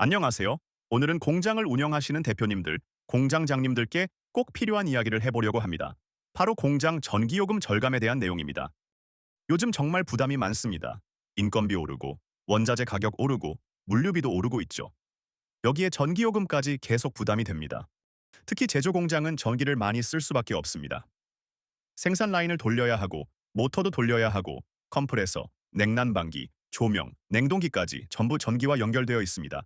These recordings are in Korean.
안녕하세요. 오늘은 공장을 운영하시는 대표님들, 공장장님들께 꼭 필요한 이야기를 해보려고 합니다. 바로 공장 전기요금 절감에 대한 내용입니다. 요즘 정말 부담이 많습니다. 인건비 오르고, 원자재 가격 오르고, 물류비도 오르고 있죠. 여기에 전기요금까지 계속 부담이 됩니다. 특히 제조 공장은 전기를 많이 쓸 수밖에 없습니다. 생산 라인을 돌려야 하고, 모터도 돌려야 하고, 컴프레서, 냉난방기, 조명, 냉동기까지 전부 전기와 연결되어 있습니다.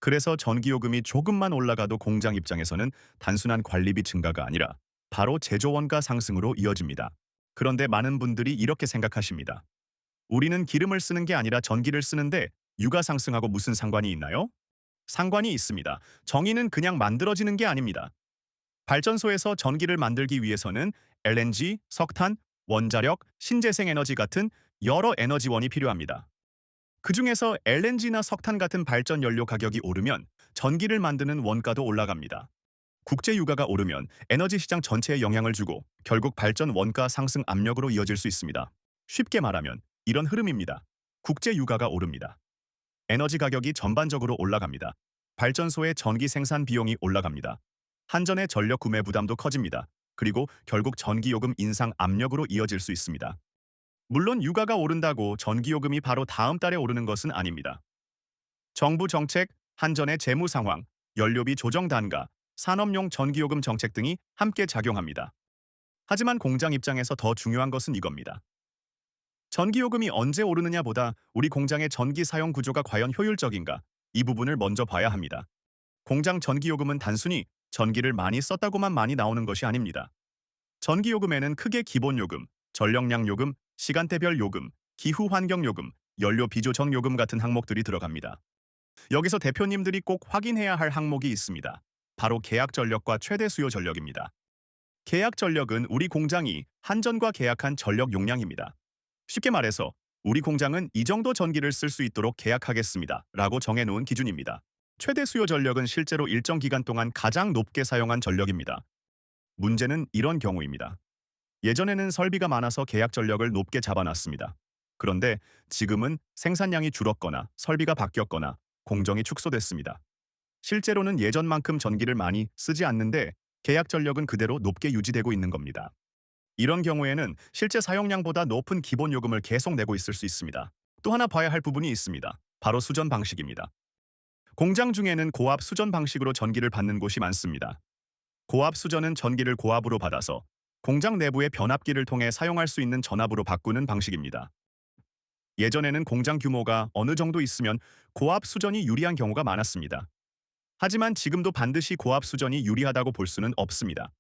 그래서 전기요금이 조금만 올라가도 공장 입장에서는 단순한 관리비 증가가 아니라 바로 제조 원가 상승으로 이어집니다. 그런데 많은 분들이 이렇게 생각하십니다. 우리는 기름을 쓰는 게 아니라 전기를 쓰는데 유가 상승하고 무슨 상관이 있나요? 상관이 있습니다. 정의는 그냥 만들어지는 게 아닙니다. 발전소에서 전기를 만들기 위해서는 LNG, 석탄, 원자력, 신재생 에너지 같은 여러 에너지원이 필요합니다. 그중에서 LNG나 석탄 같은 발전 연료 가격이 오르면 전기를 만드는 원가도 올라갑니다. 국제 유가가 오르면 에너지 시장 전체에 영향을 주고 결국 발전 원가 상승 압력으로 이어질 수 있습니다. 쉽게 말하면 이런 흐름입니다. 국제 유가가 오릅니다. 에너지 가격이 전반적으로 올라갑니다. 발전소의 전기 생산 비용이 올라갑니다. 한전의 전력 구매 부담도 커집니다. 그리고 결국 전기요금 인상 압력으로 이어질 수 있습니다. 물론 유가가 오른다고 전기요금이 바로 다음 달에 오르는 것은 아닙니다. 정부 정책, 한전의 재무 상황, 연료비 조정 단가, 산업용 전기요금 정책 등이 함께 작용합니다. 하지만 공장 입장에서 더 중요한 것은 이겁니다. 전기요금이 언제 오르느냐보다 우리 공장의 전기 사용 구조가 과연 효율적인가, 이 부분을 먼저 봐야 합니다. 공장 전기요금은 단순히 전기를 많이 썼다고만 많이 나오는 것이 아닙니다. 전기요금에는 크게 기본요금, 전력량 요금, 시간대별 요금, 기후환경요금, 연료 비조정 요금 같은 항목들이 들어갑니다. 여기서 대표님들이 꼭 확인해야 할 항목이 있습니다. 바로 계약 전력과 최대 수요 전력입니다. 계약 전력은 우리 공장이 한전과 계약한 전력 용량입니다. 쉽게 말해서 우리 공장은 이 정도 전기를 쓸 수 있도록 계약하겠습니다. 라고 정해놓은 기준입니다. 최대 수요 전력은 실제로 일정 기간 동안 가장 높게 사용한 전력입니다. 문제는 이런 경우입니다. 예전에는 설비가 많아서 계약 전력을 높게 잡아놨습니다. 그런데 지금은 생산량이 줄었거나 설비가 바뀌었거나 공정이 축소됐습니다. 실제로는 예전만큼 전기를 많이 쓰지 않는데 계약 전력은 그대로 높게 유지되고 있는 겁니다. 이런 경우에는 실제 사용량보다 높은 기본 요금을 계속 내고 있을 수 있습니다. 또 하나 봐야 할 부분이 있습니다. 바로 수전 방식입니다. 공장 중에는 고압 수전 방식으로 전기를 받는 곳이 많습니다. 고압 수전은 전기를 고압으로 받아서 공장 내부의 변압기를 통해 사용할 수 있는 전압으로 바꾸는 방식입니다. 예전에는 공장 규모가 어느 정도 있으면 고압 수전이 유리한 경우가 많았습니다. 하지만 지금도 반드시 고압 수전이 유리하다고 볼 수는 없습니다.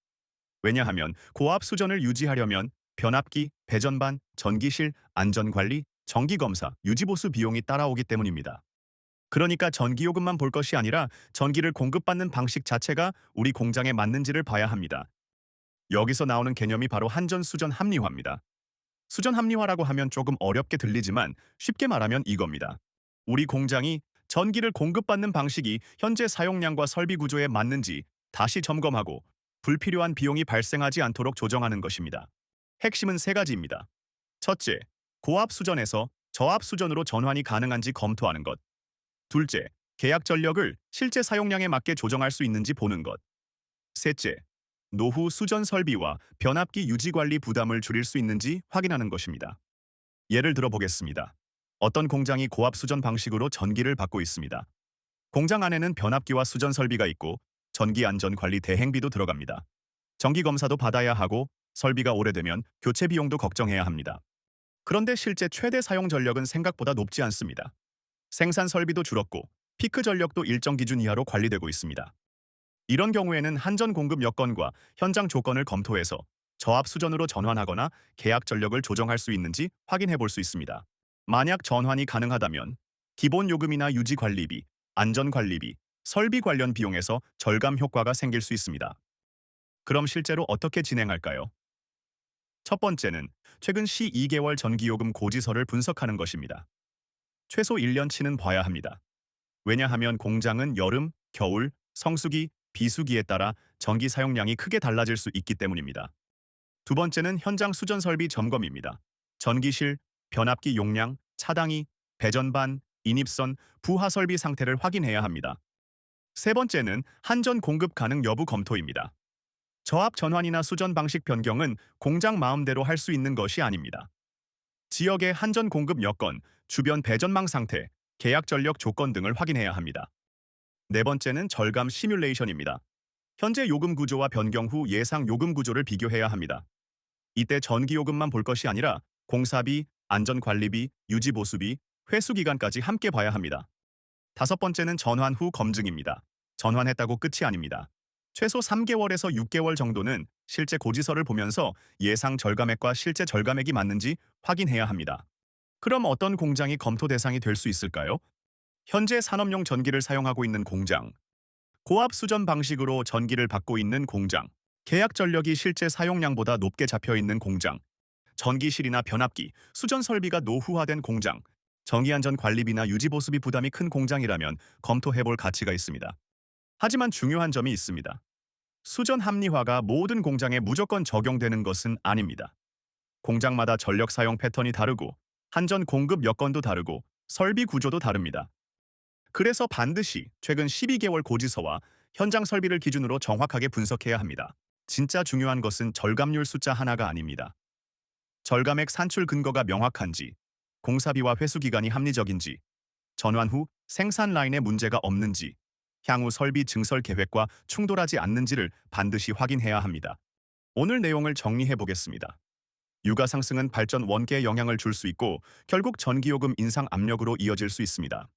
왜냐하면 고압 수전을 유지하려면 변압기, 배전반, 전기실, 안전관리, 정기검사, 유지보수 비용이 따라오기 때문입니다. 그러니까 전기요금만 볼 것이 아니라 전기를 공급받는 방식 자체가 우리 공장에 맞는지를 봐야 합니다. 여기서 나오는 개념이 바로 한전 수전 합리화입니다. 수전 합리화라고 하면 조금 어렵게 들리지만 쉽게 말하면 이겁니다. 우리 공장이 전기를 공급받는 방식이 현재 사용량과 설비 구조에 맞는지 다시 점검하고 불필요한 비용이 발생하지 않도록 조정하는 것입니다. 핵심은 세 가지입니다. 첫째, 고압 수전에서 저압 수전으로 전환이 가능한지 검토하는 것. 둘째, 계약 전력을 실제 사용량에 맞게 조정할 수 있는지 보는 것. 셋째, 노후 수전 설비와 변압기 유지 관리 부담을 줄일 수 있는지 확인하는 것입니다. 예를 들어 보겠습니다. 어떤 공장이 고압 수전 방식으로 전기를 받고 있습니다. 공장 안에는 변압기와 수전 설비가 있고 전기 안전 관리 대행비도 들어갑니다. 정기 검사도 받아야 하고 설비가 오래되면 교체 비용도 걱정해야 합니다. 그런데 실제 최대 사용 전력은 생각보다 높지 않습니다. 생산 설비도 줄었고 피크 전력도 일정 기준 이하로 관리되고 있습니다. 이런 경우에는 한전 공급 여건과 현장 조건을 검토해서 저압 수전으로 전환하거나 계약 전력을 조정할 수 있는지 확인해 볼 수 있습니다. 만약 전환이 가능하다면 기본 요금이나 유지 관리비, 안전 관리비, 설비 관련 비용에서 절감 효과가 생길 수 있습니다. 그럼 실제로 어떻게 진행할까요? 첫 번째는 최근 시 2개월 전기요금 고지서를 분석하는 것입니다. 최소 1년치는 봐야 합니다. 왜냐하면 공장은 여름, 겨울, 성수기, 비수기에 따라 전기 사용량이 크게 달라질 수 있기 때문입니다. 두 번째는 현장 수전 설비 점검입니다. 전기실, 변압기 용량, 차당이, 배전반, 인입선, 부하 설비 상태를 확인해야 합니다. 세 번째는 한전 공급 가능 여부 검토입니다. 저압 전환이나 수전 방식 변경은 공장 마음대로 할 수 있는 것이 아닙니다. 지역의 한전 공급 여건, 주변 배전망 상태, 계약 전력 조건 등을 확인해야 합니다. 네 번째는 절감 시뮬레이션입니다. 현재 요금 구조와 변경 후 예상 요금 구조를 비교해야 합니다. 이때 전기 요금만 볼 것이 아니라 공사비, 안전관리비, 유지보수비, 회수기간까지 함께 봐야 합니다. 다섯 번째는 전환 후 검증입니다. 전환했다고 끝이 아닙니다. 최소 3개월에서 6개월 정도는 실제 고지서를 보면서 예상 절감액과 실제 절감액이 맞는지 확인해야 합니다. 그럼 어떤 공장이 검토 대상이 될 수 있을까요? 현재 산업용 전기를 사용하고 있는 공장, 고압 수전 방식으로 전기를 받고 있는 공장, 계약 전력이 실제 사용량보다 높게 잡혀 있는 공장, 전기실이나 변압기, 수전 설비가 노후화된 공장, 정기안전 관리비나 유지보수비 부담이 큰 공장이라면 검토해볼 가치가 있습니다. 하지만 중요한 점이 있습니다. 수전 합리화가 모든 공장에 무조건 적용되는 것은 아닙니다. 공장마다 전력 사용 패턴이 다르고 한전 공급 여건도 다르고 설비 구조도 다릅니다. 그래서 반드시 최근 12개월 고지서와 현장 설비를 기준으로 정확하게 분석해야 합니다. 진짜 중요한 것은 절감률 숫자 하나가 아닙니다. 절감액 산출 근거가 명확한지, 공사비와 회수기간이 합리적인지, 전환 후 생산 라인에 문제가 없는지, 향후 설비 증설 계획과 충돌하지 않는지를 반드시 확인해야 합니다. 오늘 내용을 정리해 보겠습니다. 유가 상승은 발전 원가에 영향을 줄 수 있고 결국 전기요금 인상 압력으로 이어질 수 있습니다.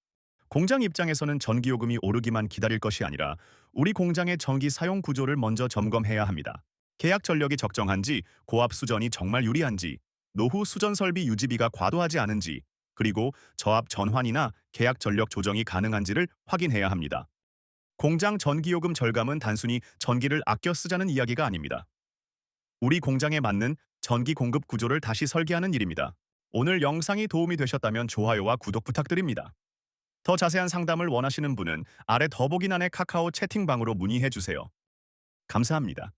공장 입장에서는 전기요금이 오르기만 기다릴 것이 아니라 우리 공장의 전기 사용 구조를 먼저 점검해야 합니다. 계약 전력이 적정한지, 고압 수전이 정말 유리한지, 노후 수전 설비 유지비가 과도하지 않은지, 그리고 저압 전환이나 계약 전력 조정이 가능한지를 확인해야 합니다. 공장 전기요금 절감은 단순히 전기를 아껴 쓰자는 이야기가 아닙니다. 우리 공장에 맞는 전기 공급 구조를 다시 설계하는 일입니다. 오늘 영상이 도움이 되셨다면 좋아요와 구독 부탁드립니다. 더 자세한 상담을 원하시는 분은 아래 더보기란의 카카오 채팅방으로 문의해 주세요. 감사합니다.